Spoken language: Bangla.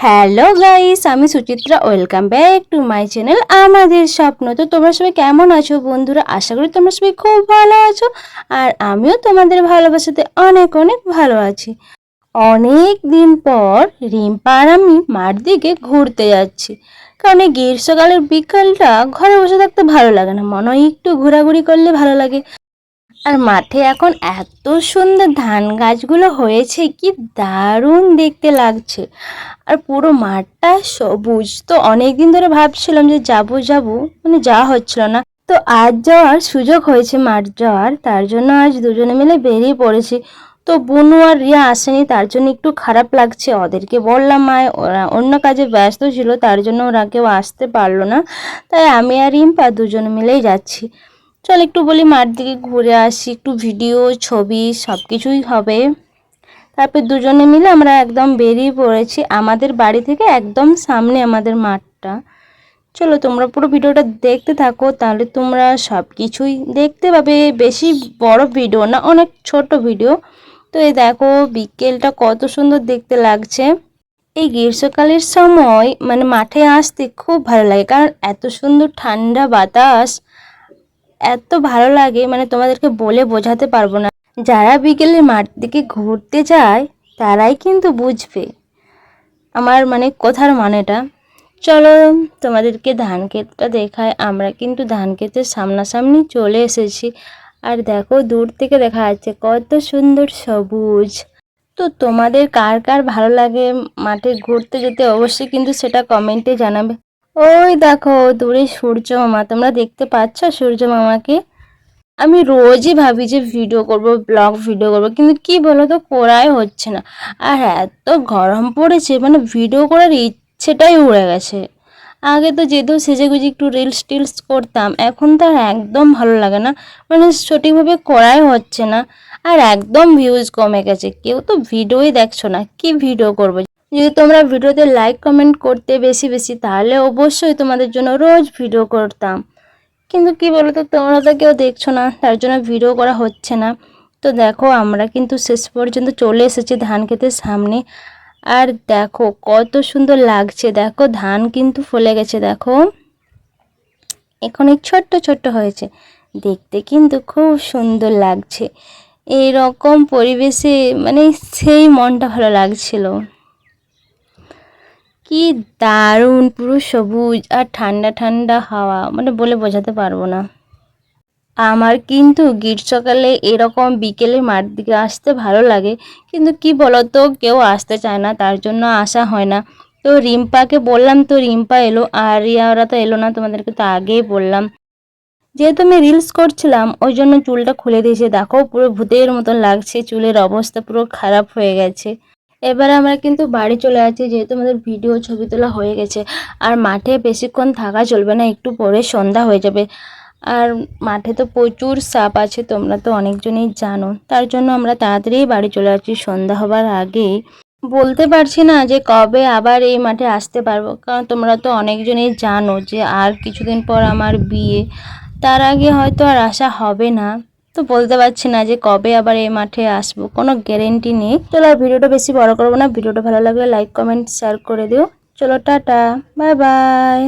হ্যালো গাইস, আমি Suchitra. Welcome back to my channel আমাদের স্বপ্ন। তো তোমরা সবাই কেমন আছো বন্ধুরা? আশা করি তোমরা সবাই খুব ভালো আছো, আর আমিও তোমাদের ভালোবাসাতে অনেক অনেক ভালো আছি। অনেক দিন পর রিম্পা আর আমি মাঠ দিকে ঘুরতে যাচ্ছি, কারণ এই গ্রীষ্মকালের বিকালটা ঘরে বসে থাকতে ভালো লাগে না, মনে হয় একটু ঘোরাঘুরি করলে ভালো লাগে। আর মাঠে এখন এত সুন্দর ধান গাছগুলো হয়েছে, কি দারুণ দেখতে লাগছে। আর পুরো মাঠটা সবুজ। তো অনেকদিন ধরে ভাবছিলাম যে যাব, মানে যাওয়া হচ্ছিল না। তো আজ যাওয়ার সুযোগ হয়েছে মাঠ যাওয়ার, তার জন্য আজ দুজনে মিলে বেরিয়ে পড়েছি। তো বুনু আর রিয়া আসেনি, তার জন্য একটু খারাপ লাগছে। ওদেরকে বললাম, মায় ওরা অন্য কাজে ব্যস্ত ছিল, তার জন্য ওরা কেউ আসতে পারলো না। তাই আমি আর রিম্পা দুজনে মিলেই যাচ্ছি। চল একটু বলি মাঠ দিকে ঘুরে আসি, একটু ভিডিও ছবি সব কিছুই হবে। তারপর দুজনে মিলে আমরা একদম বেরিয়ে পড়েছি। আমাদের বাড়ি থেকে একদম সামনে আমাদের মাঠটা। চলো তোমরা পুরো ভিডিওটা দেখতে থাকো, তাহলে তোমরা সব কিছুই দেখতে পাবে। বেশি বড় ভিডিও না, অনেক ছোট ভিডিও। তো এই দেখো বিকেলটা কত সুন্দর দেখতে লাগছে। এই গ্রীষ্মকালের সময় মানে মাঠে আসতে খুব ভালো লাগে, কারণ এত সুন্দর ঠান্ডা বাতাস, এত ভালো লাগে, মানে তোমাদেরকে বলে বোঝাতে পারবো না। যারা বিকেলে মাঠ দিকে ঘুরতে যায় তারাই কিন্তু বুঝবে আমার মানে কথার মানেটা। চলো তোমাদেরকে ধান ক্ষেতটা দেখায়। আমরা কিন্তু ধান ক্ষেতের সামনাসামনি চলে এসেছি। আর দেখো দূর থেকে দেখা যাচ্ছে কত সুন্দর সবুজ। তো তোমাদের কার কার ভালো লাগে মাঠে ঘুরতে যেতে, অবশ্যই কিন্তু সেটা কমেন্টে জানাবে। ওই দেখো দূরে সূর্য মামা, তোমরা দেখতে পাচ্ছ সূর্য মামাকে? আমি রোজই ভাবি যে ভিডিও করব, ব্লগ ভিডিও করব, কিন্তু কি বলো তো, করাই হচ্ছে না। আর এত গরম পড়েছে, মানে ভিডিও করার ইচ্ছেটাই উড়ে গেছে। আগে তো যেহেতু সেজেগুজে একটু রিলস টিলস করতাম, এখন তো আর একদম ভালো লাগে না, মানে সঠিকভাবে করাই হচ্ছে না। আর একদম ভিউজ কমে গেছে, কেউ তো ভিডিওই দেখছো না, কি ভিডিও করবো? যদি তোমরা ভিডিওতে লাইক কমেন্ট করতে বেশি বেশি, তাহলে অবশ্যই তোমাদের জন্য রোজ ভিডিও করতাম। কিন্তু কি বলতো, তোমরা তো কেউ দেখছো না, তার জন্য ভিডিও করা হচ্ছে না। তো দেখো আমরা কিন্তু শেষ পর্যন্ত চলে এসেছি ধান ক্ষেতের সামনে। আর দেখো কত সুন্দর লাগছে, দেখো ধান কিন্তু ফলে গেছে, দেখো এখন এই ছোট্ট ছোট্ট হয়েছে, দেখতে কিন্তু খুব সুন্দর লাগছে। এই রকম পরিবেশে মানে সেই মনটা ভালো লাগছিল। কি দারুণ, পুরো সবুজ আর ঠান্ডা ঠান্ডা হাওয়া, মানে বলে বোঝাতে পারবো না। আমার কিন্তু গ্রীষ্মকালে এরকম বিকেলে মাঠ দিকে আসতে ভালো লাগে, কিন্তু কি বলতো কেউ আসতে চায় না, তার জন্য আসা হয় না। তো রিম্পাকে বললাম, তো রিম্পা এলো, আর রিয়া ওরা তো এলো না, তোমাদেরকে তো আগেই বললাম। যেহেতু আমি রিলস করছিলাম ওই জন্য চুলটা খুলে দিয়েছে, দেখো পুরো ভূতের মতন লাগছে, চুলের অবস্থা পুরো খারাপ হয়ে গেছে। এবার আমরা কিন্তু বাড়ি চলে যাচ্ছি, যেহেতু আমাদের ভিডিও ছবি তোলা হয়ে গেছে। আর মাঠে বেশিক্ষণ থাকা চলবে না, একটু পরে সন্ধ্যা হয়ে যাবে। আর মাঠে তো প্রচুর সাপ আছে, তোমরা তো অনেকজনই জানো, তার জন্য আমরা তাড়াতাড়ি বাড়ি চলে যাচ্ছি সন্ধ্যা হবার আগেই। বলতে পারছি না যে কবে আবার এই মাঠে আসতে পারবো, কারণ তোমরা তো অনেকজনই জানো যে আর কিছুদিন পর আমার বিয়ে, তার আগে হয়তো আর আসা হবে না। তো বলতে পারছি না যে কবে আবার এই মাঠে আসবো, কোনো গ্যারেন্টি নেই। চলো আর ভিডিওটা বেশি বড় করবো না, ভিডিওটা ভালো লাগলে লাইক কমেন্ট শেয়ার করে দিও। চলো টাটা, বাই বাই।